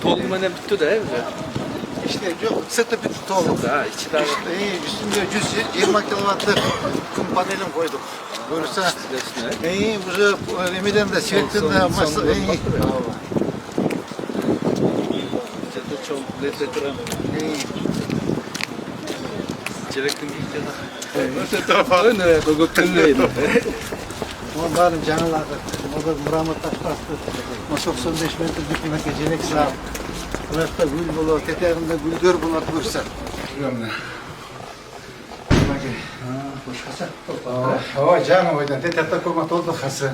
Толуğu menен bitti de mi? İşte yok, sırtı bitti toğlu. Ha, içi daha Üstünde 120 kilowattlık kum panelim koyduk. Görürse iyi, bu remiden de sivetten de masa iyi. Çadır çok lezzetli. İyi. Çelektin gitti. Öte tarafa öne dokuttunlaydı. Onların canlıları, orada Muramı taş bastı. 95 metre dikime gecenek sağ. Burası gül bulur, teterinde güldür bulur görürse. Ой, canım oydan, teterde kurma oldu kası.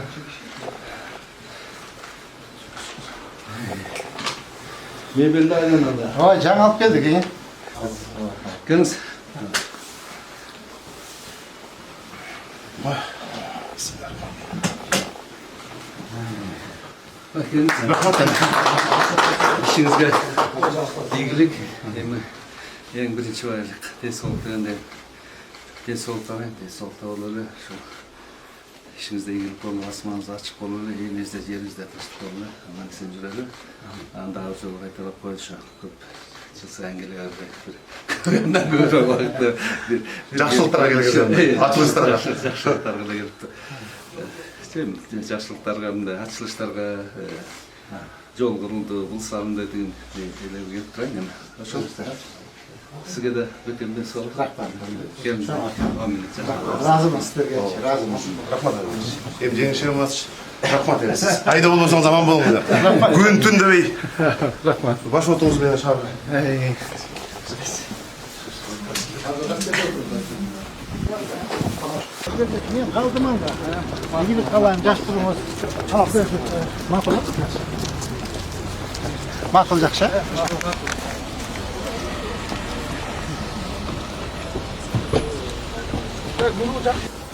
Mebelde aynen orada. Ой, can alıp geldik iyi. Kınız. İşinizge ilgilik, en birinci varlık, densoğluktan da densoğlukta olur, şu işinizde ilgilik olur, asmanınız açık olur, elinizde, yerinizde fırsat olur, aman isimcileri, daha uzun olarak taraf koydu şu an, çıksa engeli abi, bir yandan görür olarak da bir... Жақсылықтарға келген, açılыстарға. Жақсылықтарға келіпті. Жақсылықтарға, açılыстарға жол құрылды, бұл салынды деген елеу келіп тұрайын енді. Сізге де өтемден сол. Келіңіз. Razımız sizlerge, razımız. Рахмат. Енді жеңіше болмас. Рахмат ересіз. Айда болмасаңыз аман болыңыздар. Күн түн демей. Rahmat. Баш отыңызбен шығарып. Men kaldım anda. İlgili kalan yaşlılığımız makul. Makulcakça.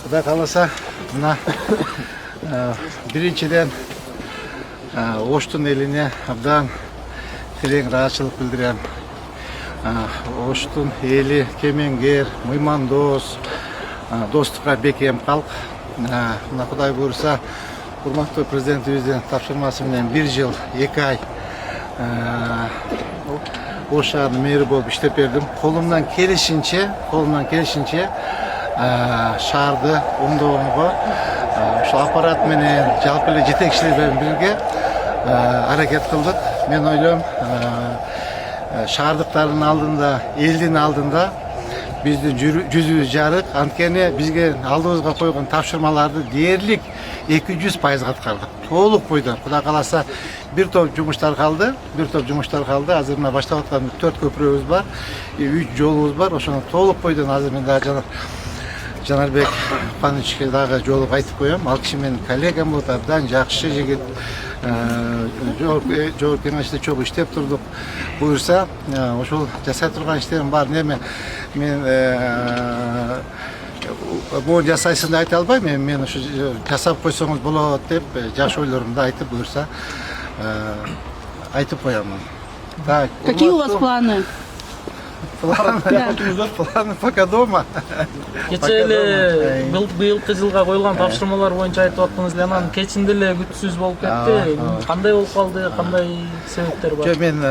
Kuda kalırsa buna birinciden Oştun eline abdan tereң rahatçılık bildirem. Oştun eli kemenger, mıymandос, dostlukka bekем kalk. Mına Kuday buyursa, hurmatlı Prezidentimizden tapşırması менен 1 yıl 2 ay o şahını meri bolup işlep berdim. Kolumdan kelişince şahardı umduğumga şu aparat menen жалпы эле жетекчилер менен birge hareket kıldık. Men ойлойм, şahardыктардын алдында, элдин алдында биздин жүзүбүз жарык, анткени бизге алдыбызга койгон тапшырмаларды дээрлик 200% аткардык. Толук бойдон. Кудай кааласа bir top жумуштар калды. Азыр мына баштап аткан 4 көпүрөбүз бар, 3 жолубуз бар. Ошону толук бойдон азыр мен дагы Жанарбек Пановичке дагы жолуп айтып коем. Ал киши менин коллегам болот, абдан жакшы жигит. Жогорку кеңеште чогуу иштеп турдук. Буюрса, ошол жасай турган иштерим бар. Неме мен бул жасайсың деп айта албайм. Мен ушу жасап койсоңуз болот деп жаш ойлорумду айтып, буюрса айтып коямын. Так. Какие у вас планы? Планы пока дома. Кече эле быйылкы жылга коюлган тапшырмалар боюнча айтып аттыңыз эле, анан кечинде эле күтүүсүз болуп кетти. Кандай болуп калды, кандай себептер бар? Жок, мен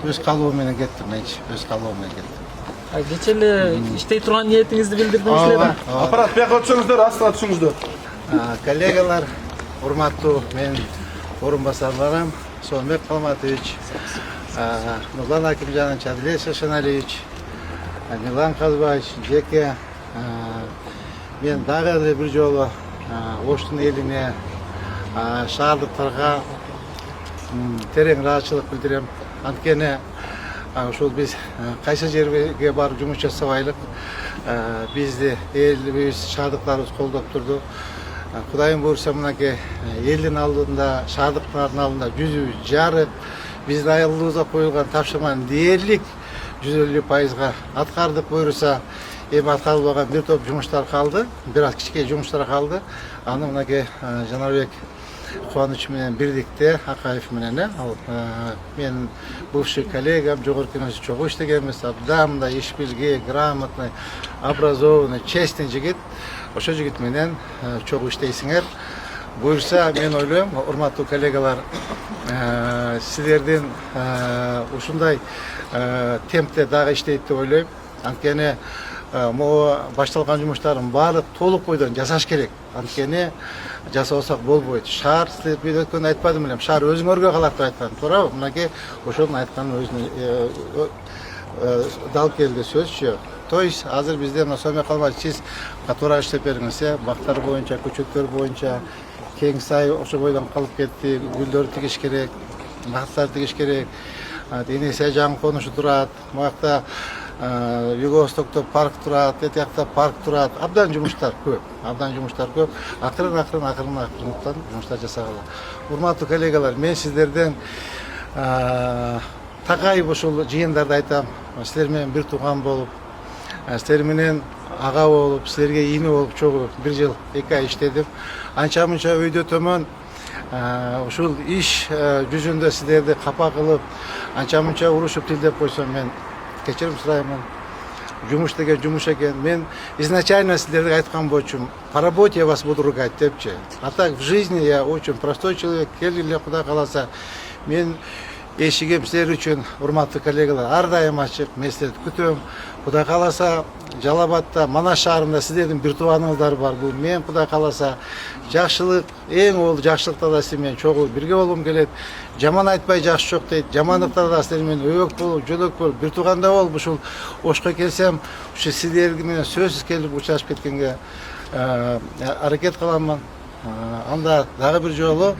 өз калуу менен кеттим, өз калуу менен кеттим. Кече эле иштей турган ниетиңизди билдирдиңиз эле. Аппарат бияка өтсөңүздөр, астына түшүңүздөр. Коллегалар, урматтуу мен орунбасарларым, Сонбек Калматович, Нурлан Акимжанович, Адлес Шашаналевич, Милан Казбаевич, Жеке, мен дагы эле бир жолу Оштун элине, шаардыктарга терең ыраазычылык билдирем. Анткени ошол биз кайсы жерге барып жумуш жасабайлык, бизди элибиз, шаардыктарыбыз колдоп турду. Кудайым буйрса, мынакей элдин алдында, шаардыктардын алдында жүзүбүз жарык, биздин алдыбызга коюлган тапшырманы дээрлик 150%га аткардык. Буйрса, эми аткарылбаган бир топ жумуштар калды, бир аз кичке жумуштар калды. Аны мынакей Жанарбек Кубаныч менен бирдикте, Акаев менен, ал менин бывший коллегам, жогорку кеңеште чогуу иштегенбиз, абдан мындай иш билги, грамотный, образованный, честный жигит. Ошо жигит менен чогуу иштейсиңер. Буюрса, мен ойлойм, урматтуу коллегалар, силердин ушундай темпте дагы иштейт деп ойлойм. Анткени могу башталган жумуштардын баары толук бойдон жасаш керек. Анткени жасабасак болбойт. Шаар, силер бир өткөндө айтпадым белем, шаар өзүңөргө калат деп айткан. Туурабы? Мынакей ошонун айтканын өзүнө дал келди сөзчү. То есть азыр бизде мына сомой калмай, сиз туура иштеп бериңиз, бактар боюнча, көчөттөр боюнча, кең сай ошо бойдон калып кетти, гүлдөр тигиш керек, бактар тигиш керек. Денесе жаңы конушу турат, муякта Юго-Востокто парк турат, эти жакта парк турат. Абдан жумуштар көп. Акырын жумуштар жасагыла. Урматтуу коллегалар, мен сиздерден такайып ушул жыйындарды айтам. Силер менен бир тууган болуп, силер менен ага болуп, силерге ийни болуп чогуу 1 жыл 2 ай иштедим. Анча-мынча өйдө төмөн ушул иш жүзүндө силерди капа кылып, анча-мынча урушуп тилдеп койсом, мен кечирим сураймын. Жумуш деген жумуш экен. Мен изначально силерге айткан болчумун, по работе я вас буду ругать депчи. А так в жизни я очень простой человек. Келгиле Кудай кааласа, мен эшигим силер үчүн, урматтуу коллегалар, ар дайым ачык. Мен силерди күтөм. Кудай кааласа, Жалал-Абадта, Манас шаарында сиздердин бир тууганыңыздар бар. Бул мен Кудай кааласа жакшылык, эң ол жакшылыкта да силер менен чогуу бирге болгум келет. Жаман айтпай жакшы жок дейт. Жамандыкта да силер менен өбөк болуп, жөлөк болуп, бир тууганда болуп, ушул Ошко келсем, ушу силер менен сөзсүз келип учашып кеткенге аракет кыламын. Анда дагы бир жолу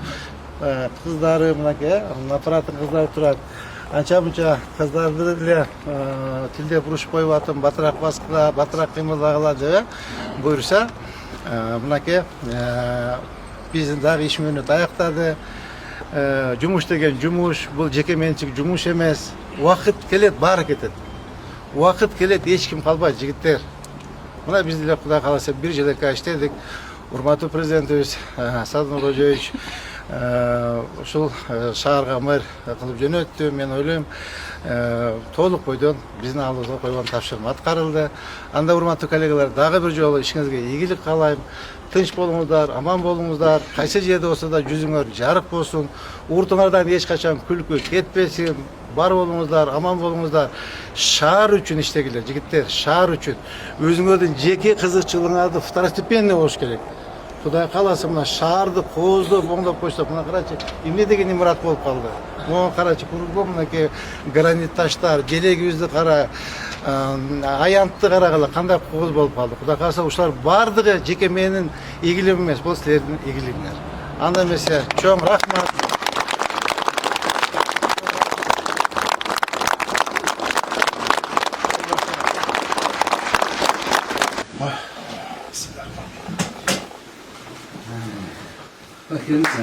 кыздары мынакей, аппараттын кыздары турат. Анча-мынча кыздарды деле тилдеп урушуп коюп атам, батыраак баскыла, батыраак кыймылдагыла деп буюрса, мынакей биздин дагы иш мөөнөт аяктады. Жумуш деген жумуш, бул жеке менчик жумуш эмес. Убакыт келет, баары кетет. Убакыт келет, эч ким калбайт, жигиттер. Мына биз деле Кудай кааласа 1 жыл 2 ай иштедик. Урматтуу президентибиз Садыр Кожоевич ушул шаарга мэр кылып жөнөттү. Мен ойлойм, толук бойдон биздин алдыбызга койгон тапшырма аткарылды. Анда урматтуу коллегалар, дагы бир жолу ишиңизге ийгилик каалайм. Тынч болуңуздар, аман болуңуздар. Кайсы жерде болсо да жүзүңөр жарык болсун. Уртуңардан эч качан күлкү кетпесин. Бар болуңуздар, аман болуңуздар. Шаар үчүн иштегиле, жигиттер, шаар үчүн. Өзүңөрдүн жеке кызыкчылыгыңарды второстепенный болуш керек. Кудай кааласа, мына шаарды кооздоп, оңдоп койсок, мына карачы, эмне деген имарат болуп калды. Могу карачы, кругом мынакей гранит таштар, желегибизди кара, аянтты карагыла, кандай кооз болуп калды. Кудай кааласа, ушулар бардыгы жеке менин ийгилигим эмес, бул силердин ийгилигиңер. Анда эмесе, чоң рахмат.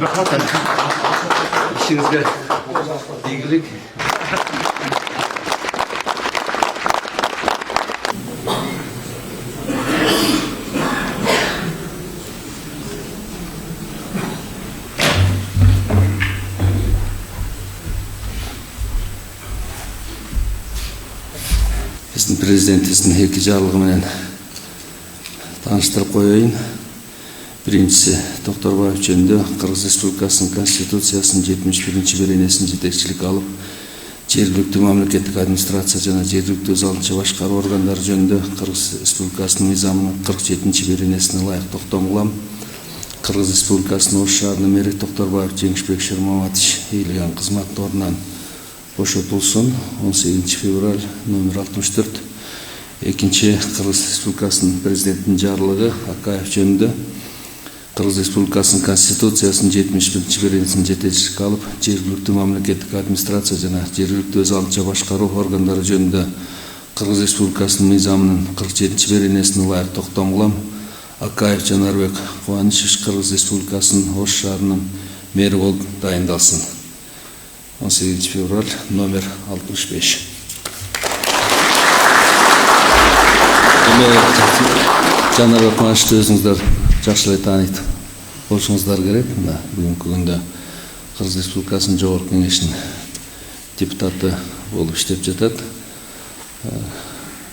Rahmat. İşinizde ilgilik. Біздің президентіміздің екі жарлығымен tanıştırıp koyayım. Birincisi, Toktorbayev жөнүндө Кыргыз Республикасынын Конституциясынын 71 беренесин жетекчилик алып, жергиликтүү мамлекеттик администрация жана жергиликтүү өз алынча башкаруу органдары жөнүндө Кыргыз Республикасынын мыйзамынын 47 беренесине ылайык токтом кылам. Кыргыз Республикасынын Ош шаарынын мэри Токторбаев Жеңишбек Шермаматович ийилген кызмат ордунан бошотулсун. 18 февраль номер 64. Экинчи, Кыргыз Республикасынын президентинин жарлыгы Акаев жөнүндө Кыргыз Республикасынын Конституциясынын 71 беренесин жетекчилик алып, жергиликтүү мамлекеттик администрация жана жергиликтүү өз алынча башкаруу органдары жөнүндө Кыргыз Республикасынын мыйзамынын 47 беренесине ылайык токтом кылам. Акаев Жанарбек Кубанычевич Кыргыз Республикасынын Ош шаарынын мэри болуп дайындалсын. 18 февраль номер 65. Жанарбек Кубанычевичти өзүңүздөр жакшылай тааныйт болушуңуздар керек. Бүгүнкү күндө Кыргыз Республикасынын Жогорку Кеңешинин депутаты болуп иштеп жатат.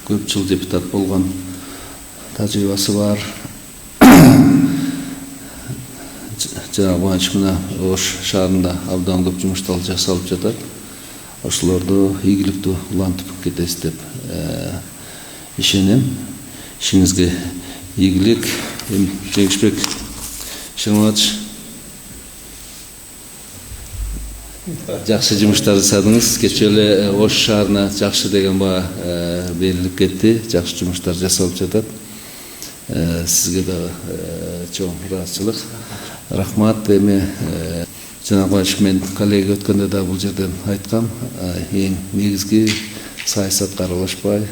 Көп жыл депутат болгон тажрыйбасы бар. жана Кубаныч мына Ош шаарында абдан көп жумуштар жасалып жатат. Ошолорду ийгиликтүү улантып кетесиз деп ишенем. Ишиңизге ийгилик. Жеңишбек Шырматович, жакшы жумуштар жасадыңыз. Кечээ эле Ош шаарына жакшы деген баа берилип кетти. Жакшы жумуштар жасалып жатат. Сизге да чоң ыраазычылык. Рахмат. Эми жана Кубаныч мен коллега өткөндө да бул жерден айткам. Эң негизги саясатка аралашпай,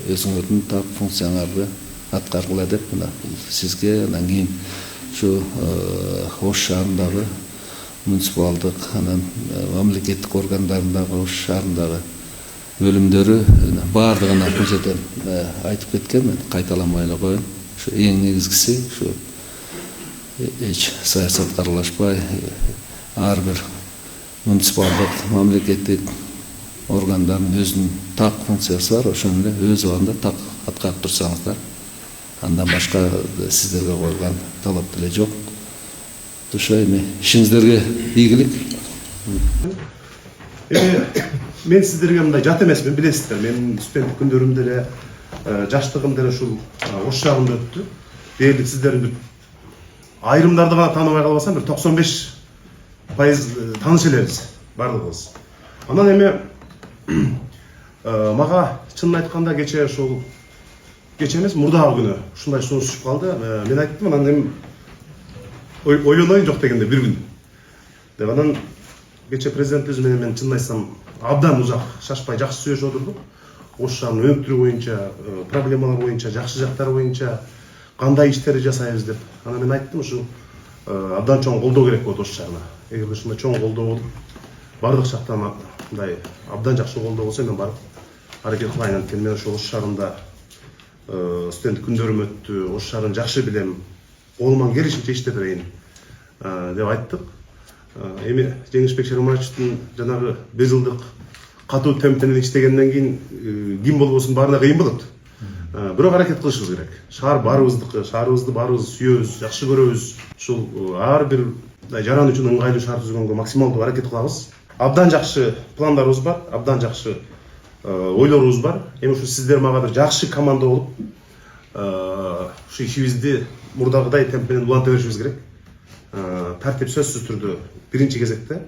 өзүңөрдүн так функцияңарды аткаргыла деп мына сизге, анан кийин ушу Ош шаарындагы муниципалдык, анан мамлекеттик органдарындагы Ош шаарындагы бөлүмдөрү баардыгына бул жерден айтып кеткен. Мен кайталамай эле коеюн. Ушу эң негизгиси ушу эч саясатка аралашпай, ар бир муниципалдык, мамлекеттик органдардын өзүнүн так функциясы бар. Ошону эле өз убагында так аткарып турсаңыздар, андан башка сиздерге коюлган талап деле жок. Ошо эми ишиңиздерге ийгилик. Мен сиздерге мындай жат эмесмин, билесиздер. Менин студенттик күндөрүмдө эле, жаштыгым деле ушул Ош шаарында өттү. Дээрлик сиздердин айрымдарды гана тааныбай калбасам, бир 95% тааныш элебиз бардыгыбыз. Анан эми мага чынын айтканда кечээ ушул кечээ эмес, мурдагы күнү ушундай сунуш түшүп калды. Мен айттым, анан эми ойлонойын жок дегенде бир күн деп. Анан кечээ президент өзү менен мен чынын айтсам абдан узак шашпай жакшы сүйлөшүп отурдук. Ош шаарынын өнүктүрүү боюнча, проблемалар боюнча, жакшы жактары боюнча кандай иштерди жасайбыз деп. Анан мен айттым, ушу абдан чоң колдоо керек болот Ош шаарына. Эгер ушундай чоң колдоо болуп, бардык жактан мындай абдан жакшы колдоо болсо, мен барып аракет кылайын. Анткени мен ошо Ош шаарында студенттик күндөрүм өттү. Ош шаарын жакшы билем. Колуман келишинче иштеп берейин деп айттык. Эми Жеңишбек Шырматовичтин жанагы бир жылдык катуу темп менен иштегенден кийин ким болбосун баарына кыйын болот. Бирок аракет кылышыбыз керек. Шаар баарыбыздыкы, шаарыбызды баарыбыз сүйөбүз, жакшы көрөбүз. Ушул ар бир жаран үчүн ыңгайлуу шаар түзгөнгө максималдуу аракет кылабыз. Абдан жакшы пландарыбыз бар, абдан жакшы ойлорубуз бар. Эми ушу сиздер мага бир жакшы команда болуп, ушу ишибизди мурдагыдай темп менен уланта беришибиз керек. Тартип сөзсүз түрдө биринчи кезекте.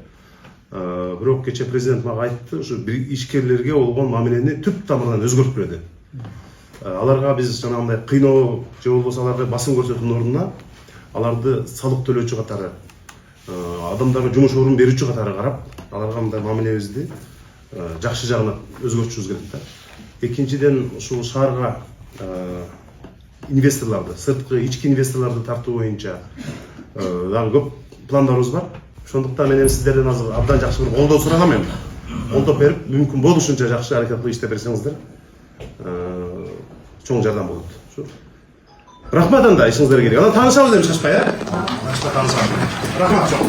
Бирок кечээ президент мага айтты, ушу ишкерлерге болгон мамилени түп тамырынан өзгөртүп берди. Аларга биз жанагындай кыйноо же болбосо аларга басым көрсөтүүнүн ордуна аларды салык төлөөчү катары, адамдарга жумуш орун берүүчү катары карап, аларга мындай мамилебизди жакшы жагына өзгөртүшүбүз керек да. Экинчиден, ушул шаарга инвесторларды, сырткы ички инвесторларды тартуу боюнча дагы көп пландарыбыз бар. Ошондуктан мен сиздерден азыр абдан жакшы бир колдоо сурагам эми. Колдоп берип, мүмкүн болушунча жакшы аракет кылып иштеп берсеңиздер, чоң жардам болот. Рахмат анда ишиңиздерге керек. Анан таанышабыз эми шашпай, Таанышабыз. Рахмат чоң.